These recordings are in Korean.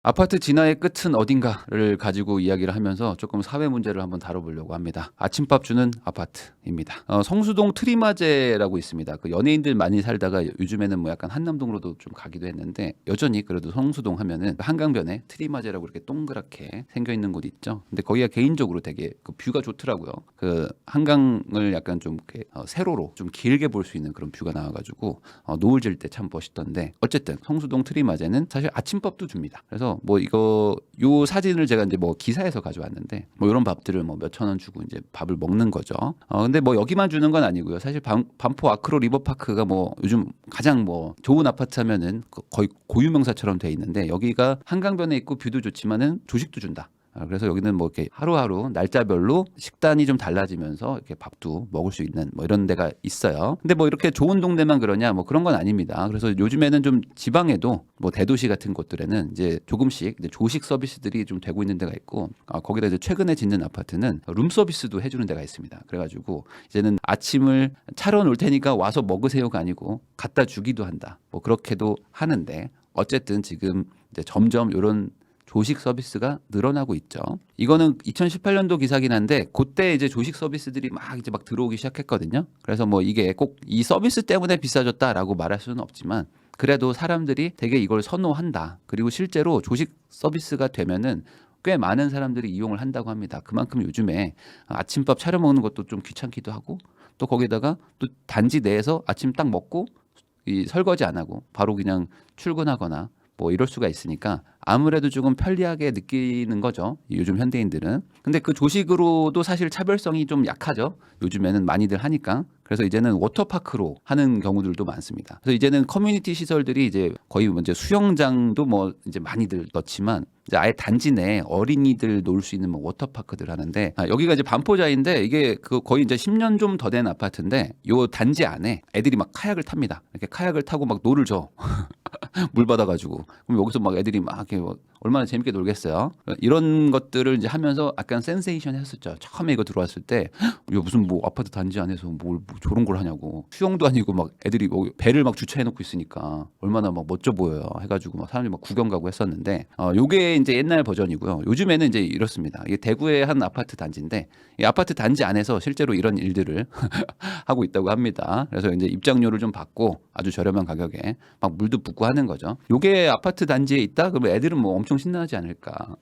아파트 진화의 끝은 어딘가를 가지고 이야기를 하면서 조금 사회 문제를 한번 다뤄보려고 합니다. 아침밥 주는 아파트입니다. 성수동 트리마제라고 있습니다. 그 연예인들 많이 살다가 요즘에는 뭐 약간 한남동으로도 좀 가기도 했는데 여전히 그래도 성수동 하면은 한강변에 트리마제라고 이렇게 동그랗게 생겨 있는 곳 있죠. 근데 거기가 개인적으로 되게 그 뷰가 좋더라고요. 그 한강을 약간 좀 이렇게 세로로 좀 길게 볼 수 있는 그런 뷰가 나와가지고 노을 질 때 참 멋있던데 어쨌든 성수동 트리마제는 사실 아침밥도 줍니다. 그래서 뭐 이거 요 사진을 제가 이제 뭐 기사에서 가져왔는데 뭐 이런 밥들을 뭐 몇천 원 주고 이제 밥을 먹는 거죠. 근데 뭐 여기만 주는 건 아니고요. 사실 반포 아크로 리버파크가 뭐 요즘 가장 뭐 좋은 아파트 하면은 거의 고유명사처럼 돼 있는데 여기가 한강변에 있고 뷰도 좋지만은 조식도 준다. 그래서 여기는 뭐 이렇게 하루하루 날짜별로 식단이 좀 달라지면서 이렇게 밥도 먹을 수 있는 뭐 이런 데가 있어요. 근데 뭐 이렇게 좋은 동네만 그러냐 뭐 그런 건 아닙니다. 그래서 요즘에는 좀 지방에도 뭐 대도시 같은 곳들에는 이제 조금씩 이제 조식 서비스들이 좀 되고 있는 데가 있고 거기다 이제 최근에 짓는 아파트는 룸 서비스도 해주는 데가 있습니다. 그래가지고 이제는 아침을 차려 놓을 테니까 와서 먹으세요가 아니고 갖다 주기도 한다. 뭐 그렇게도 하는데 어쨌든 지금 이제 점점 이런 조식 서비스가 늘어나고 있죠. 이거는 2018년도 기사긴 한데 그때 이제 조식 서비스들이 막 들어오기 시작했거든요. 그래서 뭐 이게 꼭 이 서비스 때문에 비싸졌다라고 말할 수는 없지만 그래도 사람들이 되게 이걸 선호한다. 그리고 실제로 조식 서비스가 되면은 꽤 많은 사람들이 이용을 한다고 합니다. 그만큼 요즘에 아침밥 차려 먹는 것도 좀 귀찮기도 하고 또 거기다가 또 단지 내에서 아침 딱 먹고 이 설거지 안 하고 바로 그냥 출근하거나 뭐 이럴 수가 있으니까 아무래도 조금 편리하게 느끼는 거죠. 요즘 현대인들은. 근데 그 조식으로도 사실 차별성이 좀 약하죠. 요즘에는 많이들 하니까. 그래서 이제는 워터파크로 하는 경우들도 많습니다. 그래서 이제는 커뮤니티 시설들이 이제 거의 먼저 수영장도 뭐 이제 많이들 넣지만 이제 아예 단지 내에 어린이들 놀 수 있는 뭐 워터파크들 하는데 여기가 이제 반포자인데 이게 그 거의 이제 10년 좀 더 된 아파트인데 요 단지 안에 애들이 막 카약을 탑니다. 이렇게 카약을 타고 막 노를 줘. 물 받아가지고 그럼 여기서 막 애들이 막 이렇게 얼마나 재밌게 놀겠어요. 이런 것들을 이제 하면서 약간 센세이션 했었죠. 처음에 이거 들어왔을 때 이거 무슨 뭐 아파트 단지 안에서 뭐 저런 걸 하냐고 수영도 아니고 막 애들이 뭐 배를 막 주차해놓고 있으니까 얼마나 막 멋져 보여요. 해가지고 막 사람들이 막 구경 가고 했었는데 요게 이제 옛날 버전이고요. 요즘에는 이제 이렇습니다. 이게 대구의 한 아파트 단지인데 이 아파트 단지 안에서 실제로 이런 일들을 하고 있다고 합니다. 그래서 이제 입장료를 좀 받고 아주 저렴한 가격에 막 물도 붓고 하는 거죠. 요게 아파트 단지에 있다? 그러면 애들은 뭐 엄청 신나지 않을까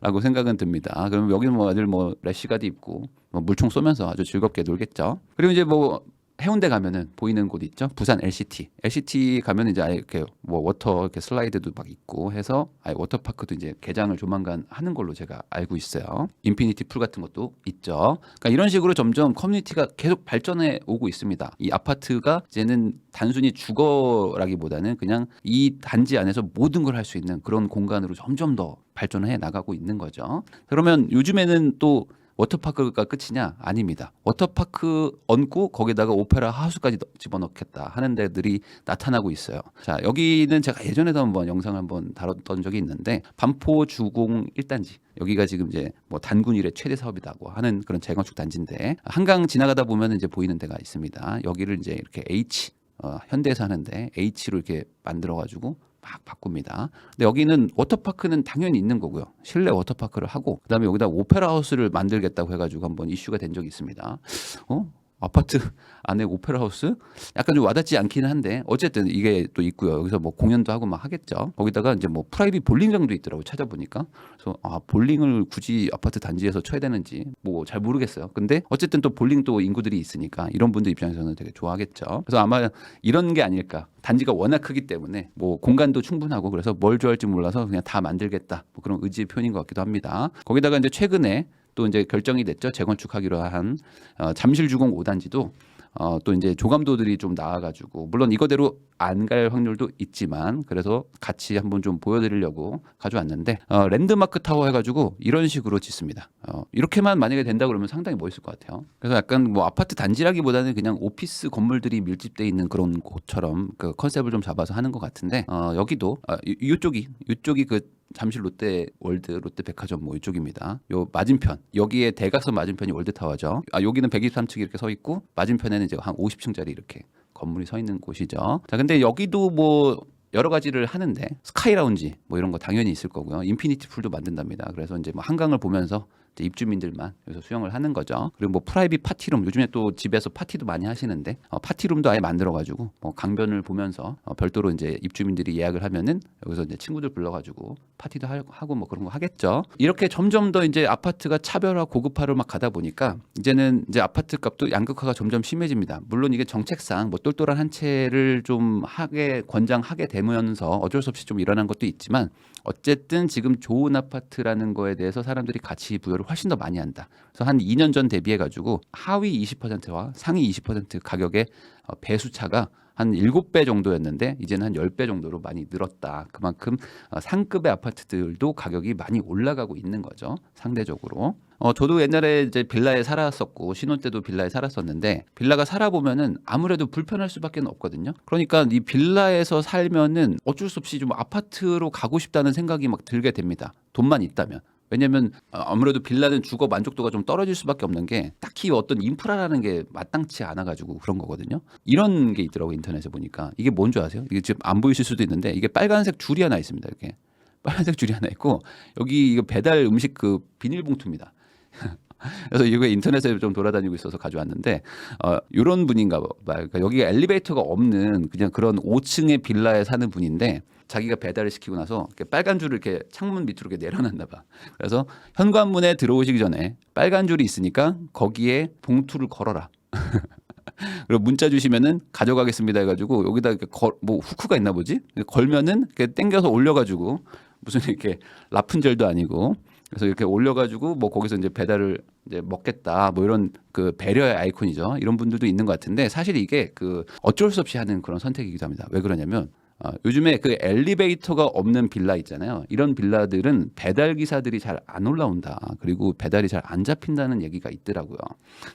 라고 생각은 듭니다. 그러면 여기는 뭐 애들 뭐 래시가드 입고 뭐 물총 쏘면서 아주 즐겁게 놀겠죠. 그리고 이제 뭐 해운대 가면은 보이는 곳 있죠. 부산 LCT. LCT 가면 이제 아예 이렇게 뭐 워터 이렇게 슬라이드도 막 있고 해서 아예 워터파크도 이제 개장을 조만간 하는 걸로 제가 알고 있어요. 인피니티 풀 같은 것도 있죠. 그러니까 이런 식으로 점점 커뮤니티가 계속 발전해 오고 있습니다. 이 아파트가 이제는 단순히 주거라기보다는 그냥 이 단지 안에서 모든 걸 할 수 있는 그런 공간으로 점점 더 발전해 나가고 있는 거죠. 그러면 요즘에는 또 워터파크가 끝이냐? 아닙니다. 워터파크 얹고 거기다가 오페라 하우스까지 집어넣겠다 하는 데들이 나타나고 있어요. 자, 여기는 제가 예전에도 한번 영상을 한번 다뤘던 적이 있는데 반포 주공 1단지. 여기가 지금 이제 뭐 단군 일의 최대 사업이라고 하는 그런 재건축 단지인데 한강 지나가다 보면 이제 보이는 데가 있습니다. 여기를 이제 이렇게 현대에서 하는데 H로 이렇게 만들어 가지고 막 바꿉니다. 근데 여기는 워터파크는 당연히 있는 거고요. 실내 워터파크를 하고 그다음에 여기다 오페라 하우스를 만들겠다고 해가지고 한번 이슈가 된 적이 있습니다. 아파트 안에 오페라 하우스? 약간 좀 와닿지 않기는 한데 어쨌든 이게 또 있고요. 여기서 뭐 공연도 하고 막 하겠죠. 거기다가 이제 뭐 프라이빗 볼링장도 있더라고 찾아보니까. 그래서 볼링을 굳이 아파트 단지에서 쳐야 되는지 뭐 잘 모르겠어요. 근데 어쨌든 또 볼링 또 인구들이 있으니까 이런 분들 입장에서는 되게 좋아하겠죠. 그래서 아마 이런 게 아닐까. 단지가 워낙 크기 때문에 뭐 공간도 충분하고 그래서 뭘 좋아할지 몰라서 그냥 다 만들겠다. 뭐 그런 의지의 표현인 것 같기도 합니다. 거기다가 이제 최근에 또 이제 결정이 됐죠. 재건축하기로 한 잠실주공 5단지도 또 이제 조감도들이 좀 나와가지고 물론 이거대로 안 갈 확률도 있지만 그래서 같이 한번 좀 보여드리려고 가져왔는데 랜드마크 타워 해가지고 이런 식으로 짓습니다. 이렇게만 만약에 된다 그러면 상당히 멋있을 것 같아요. 그래서 약간 뭐 아파트 단지라기보다는 그냥 오피스 건물들이 밀집돼 있는 그런 곳처럼 그 컨셉을 좀 잡아서 하는 것 같은데 여기도 이쪽이 그 잠실 롯데월드 롯데백화점 뭐 이쪽입니다. 요 맞은편 여기에 대각선 맞은편이 월드타워죠. 여기는 123층이 이렇게 서 있고 맞은편에는 이제 한 50층짜리 이렇게 건물이 서 있는 곳이죠. 자, 근데 여기도 뭐 여러 가지를 하는데 스카이 라운지 뭐 이런 거 당연히 있을 거고요. 인피니티 풀도 만든답니다. 그래서 이제 뭐 한강을 보면서 이제 입주민들만 여기서 수영을 하는 거죠. 그리고 뭐 프라이빗 파티룸, 요즘에 또 집에서 파티도 많이 하시는데 파티룸도 아예 만들어가지고 강변을 보면서 별도로 이제 입주민들이 예약을 하면은 여기서 이제 친구들 불러가지고 파티도 하고 뭐 그런 거 하겠죠. 이렇게 점점 더 이제 아파트가 차별화 고급화로 막 가다 보니까 이제는 이제 아파트 값도 양극화가 점점 심해집니다. 물론 이게 정책상 뭐 똘똘한 한 채를 좀 권장하게 되면서 어쩔 수 없이 좀 일어난 것도 있지만 어쨌든 지금 좋은 아파트라는 거에 대해서 사람들이 가치 부여를 훨씬 더 많이 한다. 그래서 한 2년 전 대비해 가지고 하위 20%와 상위 20% 가격의 배수 차가 한 7배 정도였는데 이제는 한 10배 정도로 많이 늘었다. 그만큼 상급의 아파트들도 가격이 많이 올라가고 있는 거죠. 상대적으로. 저도 옛날에 이제 빌라에 살았었고 신혼 때도 빌라에 살았었는데 빌라가 살아보면은 아무래도 불편할 수밖에 없거든요. 그러니까 이 빌라에서 살면은 어쩔 수 없이 좀 아파트로 가고 싶다는 생각이 막 들게 됩니다. 돈만 있다면. 왜냐면 아무래도 빌라는 주거 만족도가 좀 떨어질 수밖에 없는 게 딱히 어떤 인프라라는 게 마땅치 않아 가지고 그런 거거든요. 이런 게 있더라고요. 인터넷에 보니까. 이게 뭔 줄 아세요? 이게 지금 안 보이실 수도 있는데 이게 빨간색 줄이 하나 있습니다. 이렇게 빨간색 줄이 하나 있고 여기 이거 배달 음식 그 비닐봉투입니다. 그래서 이거 인터넷에 좀 돌아다니고 있어서 가져왔는데 이런 분인가 봐. 그러니까 여기가 엘리베이터가 없는 그냥 그런 5층의 빌라에 사는 분인데 자기가 배달을 시키고 나서 이렇게 빨간 줄을 이렇게 창문 밑으로 이렇게 내려놨나 봐. 그래서 현관문에 들어오시기 전에 빨간 줄이 있으니까 거기에 봉투를 걸어라. 그리고 문자 주시면은 가져가겠습니다 해가지고 여기다 이렇게 뭐 후크가 있나 보지? 걸면은 이렇게 당겨서 올려가지고 무슨 이렇게 라푼젤도 아니고 그래서 이렇게 올려가지고 뭐 거기서 이제 배달을 이제 먹겠다 뭐 이런 그 배려의 아이콘이죠. 이런 분들도 있는 것 같은데 사실 이게 그 어쩔 수 없이 하는 그런 선택이기도 합니다. 왜 그러냐면 요즘에 그 엘리베이터가 없는 빌라 있잖아요. 이런 빌라들은 배달 기사들이 잘 안 올라온다. 그리고 배달이 잘 안 잡힌다는 얘기가 있더라고요.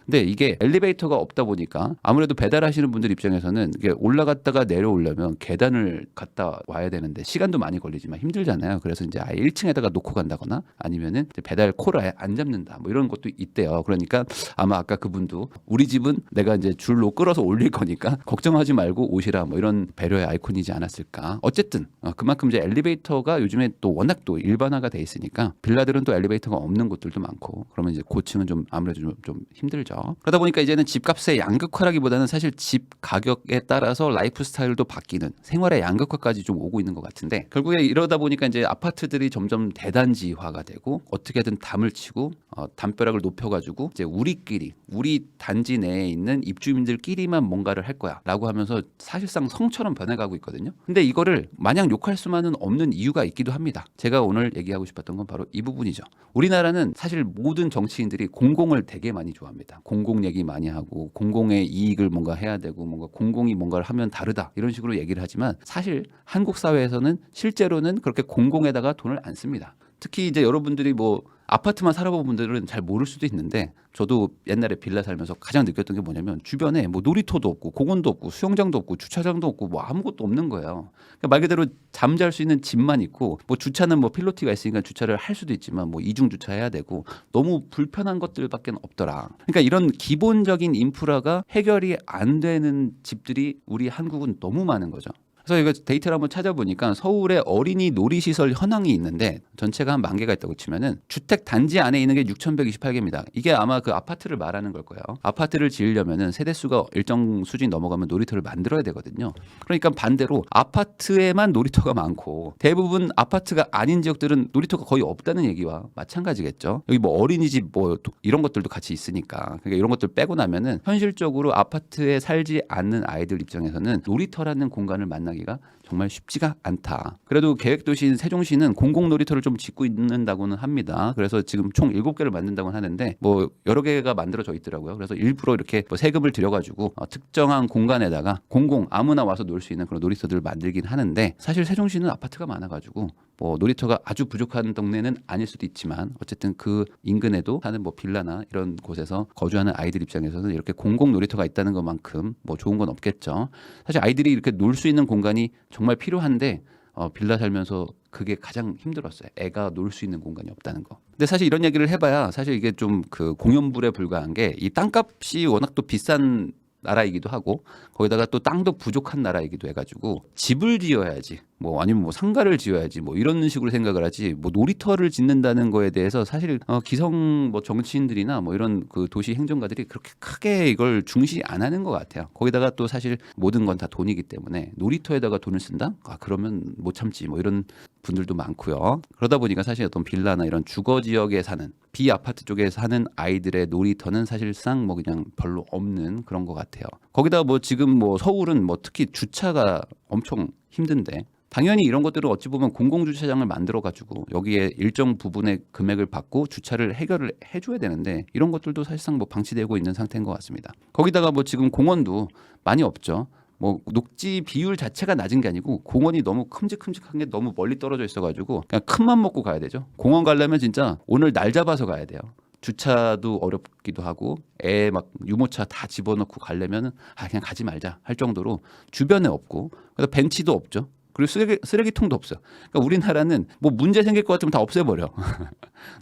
근데 이게 엘리베이터가 없다 보니까 아무래도 배달하시는 분들 입장에서는 이게 올라갔다가 내려오려면 계단을 갔다 와야 되는데 시간도 많이 걸리지만 힘들잖아요. 그래서 이제 아예 1층에다가 놓고 간다거나 아니면은 배달 콜을 아예 안 잡는다. 뭐 이런 것도 있대요. 그러니까 아마 아까 그분도 우리 집은 내가 이제 줄로 끌어서 올릴 거니까 걱정하지 말고 오시라. 뭐 이런 배려의 아이콘이지 않았을까. 어쨌든 그만큼 이제 엘리베이터가 요즘에 또 워낙 또 일반화가 돼 있으니까 빌라들은 또 엘리베이터가 없는 곳들도 많고 그러면 이제 고층은 좀 아무래도 좀 힘들죠. 그러다 보니까 이제는 집값의 양극화라기보다는 사실 집 가격에 따라서 라이프 스타일도 바뀌는 생활의 양극화까지 좀 오고 있는 것 같은데 결국에 이러다 보니까 이제 아파트들이 점점 대단지화가 되고 어떻게든 담을 치고 담벼락을 높여가지고 이제 우리 단지 내에 있는 입주민들끼리만 뭔가를 할 거야라고 하면서 사실상 성처럼 변해가고 있거든요. 근데 이거를 마냥 욕할 수만은 없는 이유가 있기도 합니다. 제가 오늘 얘기하고 싶었던 건 바로 이 부분이죠. 우리나라는 사실 모든 정치인들이 공공을 되게 많이 좋아합니다. 공공 얘기 많이 하고 공공의 이익을 뭔가 해야 되고 뭔가 공공이 뭔가를 하면 다르다 이런 식으로 얘기를 하지만 사실 한국 사회에서는 실제로는 그렇게 공공에다가 돈을 안 씁니다. 특히 이제 여러분들이 뭐 아파트만 살아본 분들은 잘 모를 수도 있는데 저도 옛날에 빌라 살면서 가장 느꼈던 게 뭐냐면 주변에 뭐 놀이터도 없고 공원도 없고 수영장도 없고 주차장도 없고 뭐 아무것도 없는 거예요. 그러니까 말 그대로 잠잘 수 있는 집만 있고 뭐 주차는 뭐 필로티가 있으니까 주차를 할 수도 있지만 뭐 이중 주차해야 되고 너무 불편한 것들밖에 없더라. 그러니까 이런 기본적인 인프라가 해결이 안 되는 집들이 우리 한국은 너무 많은 거죠. 그래서 이거 데이터를 한번 찾아보니까 서울에 어린이 놀이시설 현황이 있는데 전체가 한 10,000개가 있다고 치면은 주택 단지 안에 있는 게 6,128개입니다. 이게 아마 그 아파트를 말하는 걸 거예요. 아파트를 지으려면은 세대수가 일정 수준 넘어가면 놀이터를 만들어야 되거든요. 그러니까 반대로 아파트에만 놀이터가 많고 대부분 아파트가 아닌 지역들은 놀이터가 거의 없다는 얘기와 마찬가지겠죠. 여기 뭐 어린이집 뭐 이런 것들도 같이 있으니까 그러니까 이런 것들 빼고 나면은 현실적으로 아파트에 살지 않는 아이들 입장에서는 놀이터라는 공간을 만나기가 정말 쉽지가 않다. 그래도 계획도시인 세종시는 공공놀이터를 좀 짓고 있는다고는 합니다. 그래서 지금 총 7개를 만든다고 하는데 뭐 여러 개가 만들어져 있더라고요. 그래서 일부러 이렇게 뭐 세금을 들여가지고 특정한 공간에다가 아무나 와서 놀 수 있는 그런 놀이터들을 만들긴 하는데 사실 세종시는 아파트가 많아가지고 뭐 놀이터가 아주 부족한 동네는 아닐 수도 있지만 어쨌든 그 인근에도 사는 뭐 빌라나 이런 곳에서 거주하는 아이들 입장에서는 이렇게 공공 놀이터가 있다는 것만큼 뭐 좋은 건 없겠죠. 사실 아이들이 이렇게 놀 수 있는 공간이 정말 필요한데 빌라 살면서 그게 가장 힘들었어요. 애가 놀 수 있는 공간이 없다는 거. 근데 사실 이런 얘기를 해봐야 사실 이게 좀 그 공연불에 불과한 게 이 땅값이 워낙 또 비싼 나라이기도 하고 거기다가 또 땅도 부족한 나라이기도 해가지고 집을 지어야지 뭐 아니면 뭐 상가를 지어야지 뭐 이런 식으로 생각을 하지 뭐 놀이터를 짓는다는 거에 대해서 사실 기성 뭐 정치인들이나 뭐 이런 그 도시 행정가들이 그렇게 크게 이걸 중시 안 하는 것 같아요. 거기다가 또 사실 모든 건 다 돈이기 때문에 놀이터에다가 돈을 쓴다? 아 그러면 못 참지 뭐 이런 분들도 많고요. 그러다 보니까 사실 어떤 빌라나 이런 주거 지역에 사는 비아파트 쪽에 사는 아이들의 놀이터는 사실상 뭐 그냥 별로 없는 그런 것 같아요. 거기다가 뭐 지금 뭐 서울은 뭐 특히 주차가 엄청 힘든데 당연히 이런 것들을 어찌 보면 공공주차장을 만들어 가지고 여기에 일정 부분의 금액을 받고 주차를 해결을 해줘야 되는데 이런 것들도 사실상 뭐 방치되고 있는 상태인 것 같습니다. 거기다가 뭐 지금 공원도 많이 없죠. 뭐 녹지 비율 자체가 낮은 게 아니고 공원이 너무 큼직큼직한 게 너무 멀리 떨어져 있어가지고 그냥 큰맘 먹고 가야 되죠. 공원 가려면 진짜 오늘 날 잡아서 가야 돼요. 주차도 어렵기도 하고 애 막 유모차 다 집어넣고 가려면 그냥 가지 말자 할 정도로 주변에 없고 그래서 벤치도 없죠. 그리고 쓰레기통도 없어요. 그러니까 우리나라는 뭐 문제 생길 것 같으면 다 없애버려.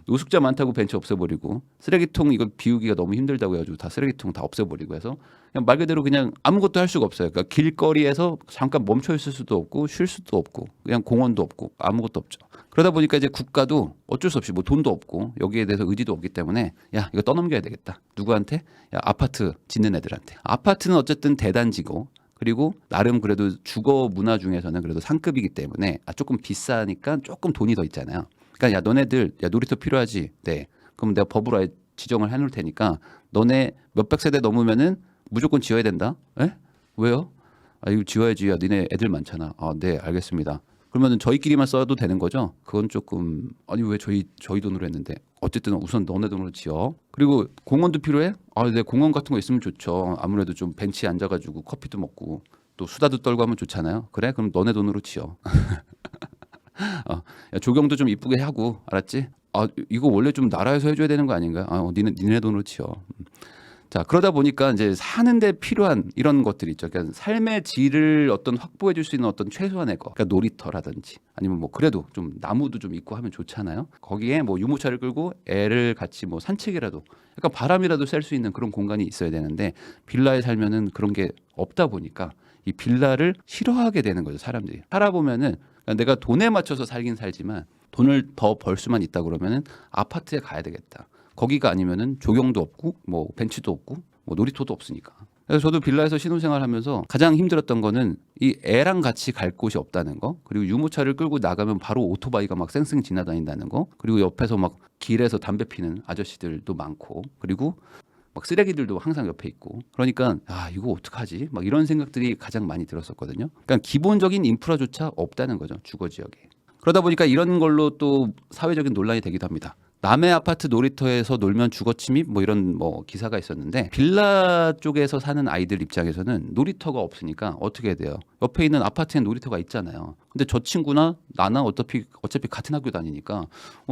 노숙자 많다고 벤치 없애버리고 쓰레기통 이거 비우기가 너무 힘들다고 해가지고 다 쓰레기통 다 없애버리고 해서 그냥 말 그대로 그냥 아무것도 할 수가 없어요. 그러니까 길거리에서 잠깐 멈춰 있을 수도 없고 쉴 수도 없고 그냥 공원도 없고 아무것도 없죠. 그러다 보니까 이제 국가도 어쩔 수 없이 뭐 돈도 없고 여기에 대해서 의지도 없기 때문에 야 이거 떠넘겨야 되겠다. 누구한테? 야 아파트 짓는 애들한테. 아파트는 어쨌든 대단지고 그리고 나름 그래도 주거 문화 중에서는 그래도 상급이기 때문에 조금 비싸니까 조금 돈이 더 있잖아요. 그러니까 야 너네들 야 놀이터 필요하지? 네. 그럼 내가 법으로 아예 지정을 해놓을 테니까 너네 몇백 세대 넘으면은 무조건 지어야 된다. 에? 왜요? 아 이거 지어야지. 야 니네 애들 많잖아. 아 네 알겠습니다. 그러면은 저희끼리만 써도 되는 거죠? 그건 조금 아니 왜 저희 돈으로 했는데 어쨌든 우선 너네 돈으로 지어. 그리고 공원도 필요해? 아, 네 공원 같은 거 있으면 좋죠. 아무래도 좀 벤치에 앉아가지고 커피도 먹고 또 수다도 떨고 하면 좋잖아요. 그래? 그럼 너네 돈으로 지어. 야, 조경도 좀 이쁘게 하고 알았지? 아 이거 원래 좀 나라에서 해줘야 되는 거 아닌가? 아 니네 돈으로 지어. 자 그러다 보니까 이제 사는데 필요한 이런 것들이 있죠. 그러니까 삶의 질을 어떤 확보해 줄 수 있는 어떤 최소한의 거, 그러니까 놀이터라든지 아니면 뭐 그래도 좀 나무도 좀 있고 하면 좋잖아요. 거기에 뭐 유모차를 끌고 애를 같이 뭐 산책이라도, 약간 바람이라도 쐴 수 있는 그런 공간이 있어야 되는데 빌라에 살면은 그런 게 없다 보니까 이 빌라를 싫어하게 되는 거죠. 사람들이 살아보면은 그러니까 내가 돈에 맞춰서 살긴 살지만 돈을 더 벌 수만 있다 그러면은 아파트에 가야 되겠다. 거기가 아니면은 조경도 없고 뭐 벤치도 없고 뭐 놀이터도 없으니까. 그래서 저도 빌라에서 신혼생활하면서 가장 힘들었던 거는 이 애랑 같이 갈 곳이 없다는 거, 그리고 유모차를 끌고 나가면 바로 오토바이가 막 쌩쌩 지나다닌다는 거, 그리고 옆에서 막 길에서 담배 피는 아저씨들도 많고, 그리고 막 쓰레기들도 항상 옆에 있고, 그러니까 아 이거 어떡하지? 막 이런 생각들이 가장 많이 들었었거든요. 그러니까 기본적인 인프라조차 없다는 거죠, 주거 지역에. 그러다 보니까 이런 걸로 또 사회적인 논란이 되기도 합니다. 남의 아파트 놀이터에서 놀면 주거 침입 뭐 이런 뭐 기사가 있었는데, 빌라 쪽에서 사는 아이들 입장에서는 놀이터가 없으니까 어떻게 해야 돼요? 옆에 있는 아파트에 놀이터가 있잖아요. 근데 저 친구나 나나 어차피 같은 학교 다니니까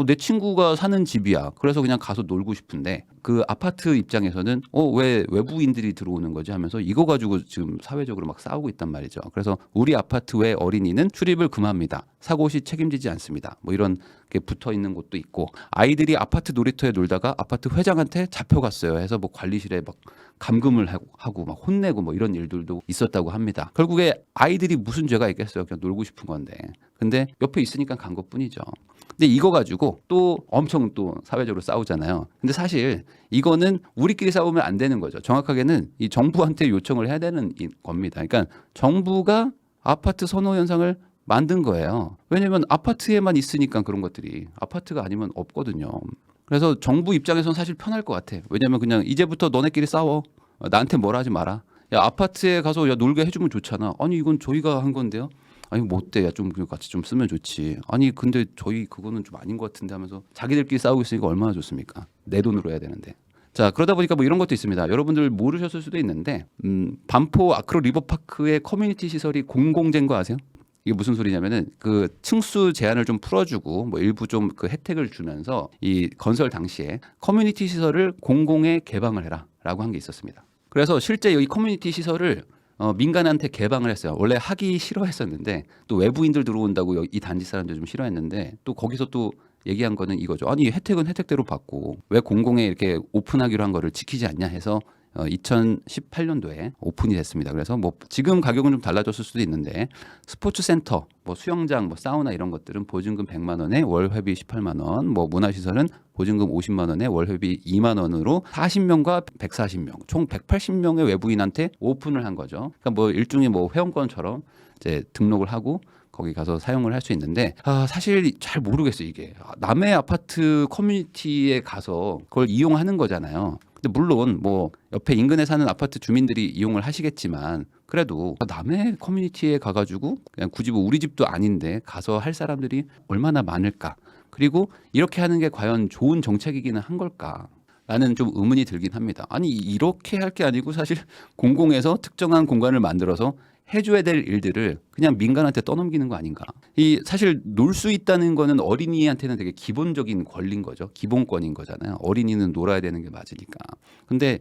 내 친구가 사는 집이야. 그래서 그냥 가서 놀고 싶은데 그 아파트 입장에서는 왜 외부인들이 들어오는 거지 하면서 이거 가지고 지금 사회적으로 막 싸우고 있단 말이죠. 그래서 우리 아파트 외 어린이는 출입을 금합니다. 사고 시 책임지지 않습니다. 뭐 이런 게 붙어 있는 곳도 있고, 아이들이 아파트 놀이터에 놀다가 아파트 회장한테 잡혀갔어요 해서 뭐 관리실에 막 감금을 하고 막 혼내고 뭐 이런 일들도 있었다고 합니다. 결국에 아이들이 무슨 죄가 있겠어요. 그냥 놀고 싶은 건데. 근데 옆에 있으니까 간 것뿐이죠. 근데 이거 가지고 또 엄청 또 사회적으로 싸우잖아요. 근데 사실 이거는 우리끼리 싸우면 안 되는 거죠. 정확하게는 이 정부한테 요청을 해야 되는 겁니다. 그러니까 정부가 아파트 선호 현상을 만든 거예요. 왜냐면 아파트에만 있으니까 그런 것들이, 아파트가 아니면 없거든요. 그래서 정부 입장에서는 사실 편할 것 같아. 왜냐면 그냥 이제부터 너네끼리 싸워. 나한테 뭐라 하지 마라. 야 아파트에 가서 야 놀게 해주면 좋잖아. 아니 이건 저희가 한 건데요. 아니 뭐 어때? 야 좀 같이 좀 쓰면 좋지. 아니 근데 저희 그거는 좀 아닌 것 같은데 하면서 자기들끼리 싸우고 있으니까 얼마나 좋습니까? 내 돈으로 해야 되는데. 자 그러다 보니까 뭐 이런 것도 있습니다. 여러분들 모르셨을 수도 있는데 반포 아크로 리버파크의 커뮤니티 시설이 공공재인 거 아세요? 이게 무슨 소리냐면은 그 층수 제한을 좀 풀어주고 뭐 일부 좀 그 혜택을 주면서 이 건설 당시에 커뮤니티 시설을 공공에 개방을 해라라고 한 게 있었습니다. 그래서 실제 이 커뮤니티 시설을 민간한테 개방을 했어요. 원래 하기 싫어했었는데 또 외부인들 들어온다고 이 단지 사람들 좀 싫어했는데 또 거기서 또 얘기한 거는 이거죠. 아니 혜택은 혜택대로 받고 왜 공공에 이렇게 오픈하기로 한 거를 지키지 않냐 해서 2018년도에 오픈이 됐습니다. 그래서 뭐 지금 가격은 좀 달라졌을 수도 있는데 스포츠 센터, 뭐 수영장, 뭐 사우나 이런 것들은 보증금 100만 원에 월 회비 18만 원, 뭐 문화시설은 보증금 50만 원에 월 회비 2만 원으로 40명과 140명, 총 180명의 외부인한테 오픈을 한 거죠. 그러니까 뭐 일종의 뭐 회원권처럼 이제 등록을 하고 거기 가서 사용을 할 수 있는데 사실 잘 모르겠어요. 이게 남의 아파트 커뮤니티에 가서 그걸 이용하는 거잖아요. 근데 물론 뭐 옆에 인근에 사는 아파트 주민들이 이용을 하시겠지만 그래도 남의 커뮤니티에 가가지고 그냥 굳이 뭐 우리 집도 아닌데 가서 할 사람들이 얼마나 많을까? 그리고 이렇게 하는 게 과연 좋은 정책이기는 한 걸까? 라는 좀 의문이 들긴 합니다. 아니 이렇게 할 게 아니고 사실 공공에서 특정한 공간을 만들어서 해줘야 될 일들을 그냥 민간한테 떠넘기는 거 아닌가. 이 사실 놀 수 있다는 거는 어린이한테는 되게 기본적인 권리인 거죠. 기본권인 거잖아요. 어린이는 놀아야 되는 게 맞으니까. 근데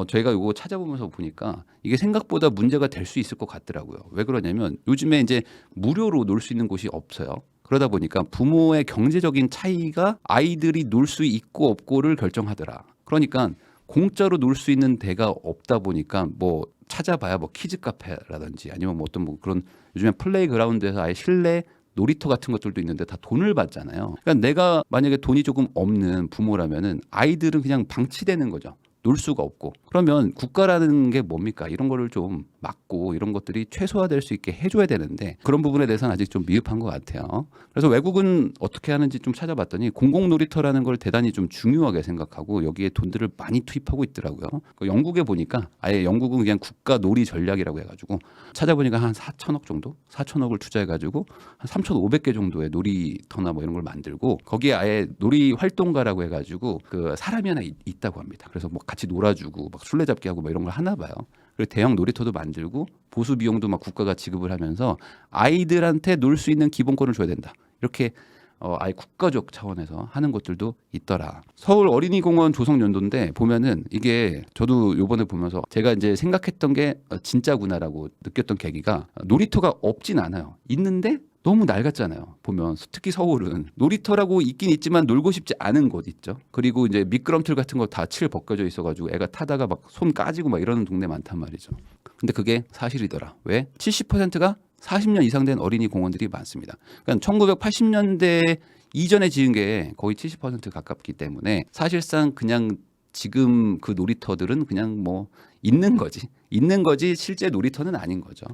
저희가 이거 찾아보면서 보니까 이게 생각보다 문제가 될 수 있을 것 같더라고요. 왜 그러냐면 요즘에 이제 무료로 놀 수 있는 곳이 없어요. 그러다 보니까 부모의 경제적인 차이가 아이들이 놀 수 있고 없고를 결정하더라. 그러니까 공짜로 놀 수 있는 데가 없다 보니까 뭐 찾아봐야 뭐 키즈 카페라든지 아니면 뭐 어떤 뭐 그런 요즘에 플레이그라운드에서 아예 실내 놀이터 같은 것들도 있는데 다 돈을 받잖아요. 그러니까 내가 만약에 돈이 조금 없는 부모라면은 아이들은 그냥 방치되는 거죠. 놀 수가 없고. 그러면 국가라는 게 뭡니까? 이런 거를 좀 막고 이런 것들이 최소화될 수 있게 해줘야 되는데 그런 부분에 대해서는 아직 좀 미흡한 것 같아요. 그래서 외국은 어떻게 하는지 좀 찾아봤더니 공공놀이터라는 걸 대단히 좀 중요하게 생각하고 여기에 돈들을 많이 투입하고 있더라고요. 영국에 보니까 아예 영국은 그냥 국가 놀이 전략이라고 해가지고 찾아보니까 한 4천억 정도? 4천억을 투자해가지고 한 3,500개 정도의 놀이터나 뭐 이런 걸 만들고 거기에 아예 놀이 활동가라고 해가지고 그 사람이 하나 있다고 합니다. 그래서 뭐 같이 놀아주고 막 술래잡기 하고 막 이런 걸 하나 봐요. 그리고 대형 놀이터도 만들고 보수 비용도 막 국가가 지급을 하면서 아이들한테 놀 수 있는 기본권을 줘야 된다. 이렇게 아예 국가적 차원에서 하는 것들도 있더라. 서울 어린이공원 조성연도인데 보면은 이게 저도 요번에 보면서 제가 이제 생각했던 게 진짜구나라고 느꼈던 계기가 놀이터가 없진 않아요. 있는데 너무 낡았잖아요. 보면 특히 서울은 놀이터라고 있긴 있지만 놀고 싶지 않은 곳 있죠. 그리고 이제 미끄럼틀 같은 거 다 칠 벗겨져 있어가지고 애가 타다가 막 손 까지고 막 이러는 동네 많단 말이죠. 근데 그게 사실이더라. 왜? 70%가 40년 이상 된 어린이 공원들이 많습니다. 그러니까 1980년대 이전에 지은 게 거의 70% 가깝기 때문에 사실상 그냥 지금 그 놀이터들은 그냥 뭐 있는 거지. 있는 거지 실제 놀이터는 아닌 거죠.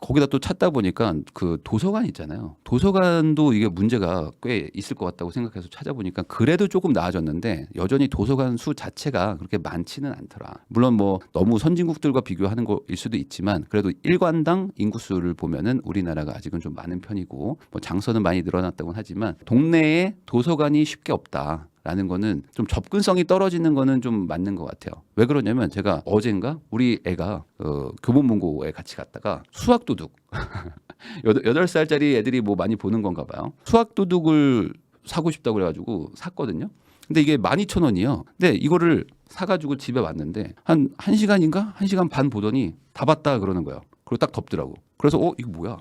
거기다 또 찾다 보니까 그 도서관 있잖아요. 도서관도 이게 문제가 꽤 있을 것 같다고 생각해서 찾아보니까 그래도 조금 나아졌는데 여전히 도서관 수 자체가 그렇게 많지는 않더라. 물론 뭐 너무 선진국들과 비교하는 거일 수도 있지만 그래도 일관당 인구수를 보면은 우리나라가 아직은 좀 많은 편이고 뭐 장소는 많이 늘어났다고는 하지만 동네에 도서관이 쉽게 없다. 라는 거는 좀 접근성이 떨어지는 거는 좀 맞는 것 같아요. 왜 그러냐면 제가 어젠가 우리 애가 교보문고에 같이 갔다가 수학도둑 8살짜리 애들이 뭐 많이 보는 건가 봐요. 수학도둑을 사고 싶다고 그래가지고 샀거든요. 근데 이게 12,000원이에요. 근데 이거를 사가지고 집에 왔는데 한 1시간인가? 1시간 반 보더니 다 봤다 그러는 거예요. 그리고 딱 덮더라고. 그래서 이거 뭐야?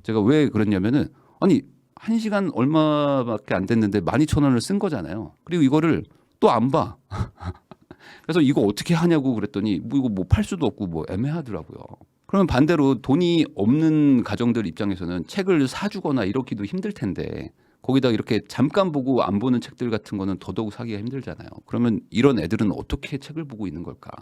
제가 왜 그랬냐면은 아니 1시간 얼마밖에 안 됐는데 12,000원을 쓴 거잖아요. 그리고 이거를 또 안 봐. 그래서 이거 어떻게 하냐고 그랬더니 뭐 이거 뭐 팔 수도 없고 뭐 애매하더라고요. 그러면 반대로 돈이 없는 가정들 입장에서는 책을 사주거나 이러기도 힘들 텐데 거기다 이렇게 잠깐 보고 안 보는 책들 같은 거는 더더욱 사기가 힘들잖아요. 그러면 이런 애들은 어떻게 책을 보고 있는 걸까?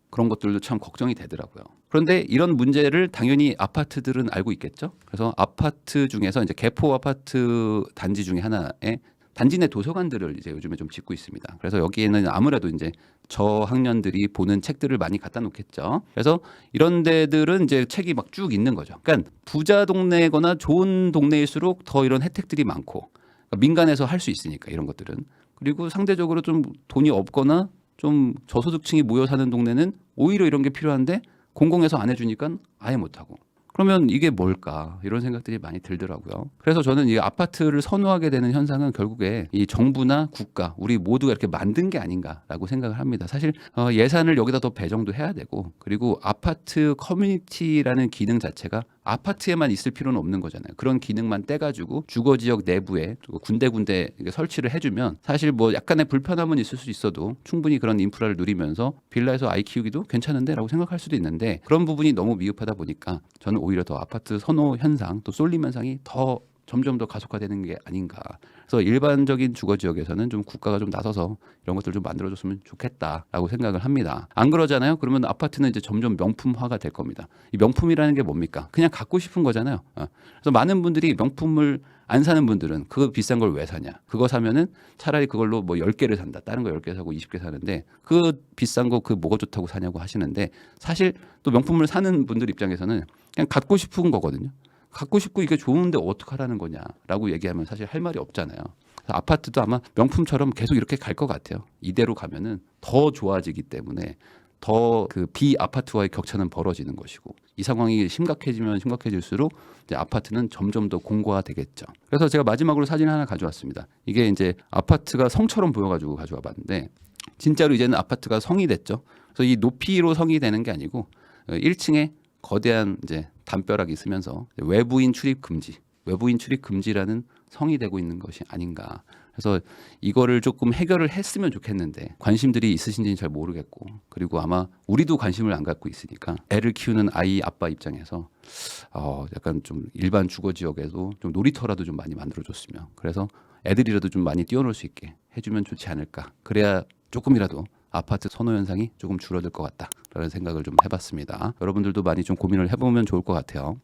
그런 것들도 참 걱정이 되더라고요. 그런데 이런 문제를 당연히 아파트들은 알고 있겠죠. 그래서 아파트 중에서 이제 개포 아파트 단지 중에 하나에 단지 내 도서관들을 이제 요즘에 좀 짓고 있습니다. 그래서 여기에는 아무래도 이제 저학년들이 보는 책들을 많이 갖다 놓겠죠. 그래서 이런 데들은 이제 책이 막 쭉 있는 거죠. 그러니까 부자 동네거나 좋은 동네일수록 더 이런 혜택들이 많고 그러니까 민간에서 할 수 있으니까 이런 것들은. 그리고 상대적으로 좀 돈이 없거나 좀 저소득층이 모여 사는 동네는 오히려 이런 게 필요한데 공공에서 안 해주니까 아예 못하고. 그러면 이게 뭘까 이런 생각들이 많이 들더라고요. 그래서 저는 이 아파트를 선호하게 되는 현상은 결국에 이 정부나 국가 우리 모두가 이렇게 만든 게 아닌가라고 생각을 합니다. 사실 예산을 여기다 더 배정도 해야 되고 그리고 아파트 커뮤니티라는 기능 자체가 아파트에만 있을 필요는 없는 거잖아요. 그런 기능만 떼가지고 주거 지역 내부에 군데군데 설치를 해주면 사실 뭐 약간의 불편함은 있을 수 있어도 충분히 그런 인프라를 누리면서 빌라에서 아이 키우기도 괜찮은데라고 생각할 수도 있는데 그런 부분이 너무 미흡하다 보니까 저는 오히려 더 아파트 선호 현상 또 쏠림 현상이 더 점점 더 가속화되는 게 아닌가. 그래서 일반적인 주거 지역에서는 좀 국가가 좀 나서서 이런 것들 좀 만들어줬으면 좋겠다라고 생각을 합니다. 안 그러잖아요. 그러면 아파트는 이제 점점 명품화가 될 겁니다. 이 명품이라는 게 뭡니까? 그냥 갖고 싶은 거잖아요. 그래서 많은 분들이 명품을 안 사는 분들은 그거 비싼 걸 왜 사냐? 그거 사면은 차라리 그걸로 뭐 10개를 산다. 다른 거 10개 사고 20개 사는데 그 비싼 거 그 뭐가 좋다고 사냐고 하시는데 사실 또 명품을 사는 분들 입장에서는 그냥 갖고 싶은 거거든요. 갖고 싶고 이게 좋은데 어떡하라는 거냐라고 얘기하면 사실 할 말이 없잖아요. 그래서 아파트도 아마 명품처럼 계속 이렇게 갈 것 같아요. 이대로 가면은 더 좋아지기 때문에 더 그 비아파트와의 격차는 벌어지는 것이고 이 상황이 심각해지면 심각해질수록 이제 아파트는 점점 더 공고화되겠죠. 그래서 제가 마지막으로 사진 하나 가져왔습니다. 이게 이제 아파트가 성처럼 보여가지고 가져와 봤는데 진짜로 이제는 아파트가 성이 됐죠. 그래서 이 높이로 성이 되는 게 아니고 1층에 거대한 이제 담벼락이 있으면서 외부인 출입 금지, 외부인 출입 금지라는 성이 되고 있는 것이 아닌가. 그래서 이거를 조금 해결을 했으면 좋겠는데 관심들이 있으신지는 잘 모르겠고 그리고 아마 우리도 관심을 안 갖고 있으니까 애를 키우는 아이 아빠 입장에서 약간 좀 일반 주거 지역에도 좀 놀이터라도 좀 많이 만들어줬으면 그래서 애들이라도 좀 많이 뛰어놀 수 있게 해주면 좋지 않을까. 그래야 조금이라도 아파트 선호 현상이 조금 줄어들 것 같다라는 생각을 좀 해봤습니다. 여러분들도 많이 좀 고민을 해보면 좋을 것 같아요.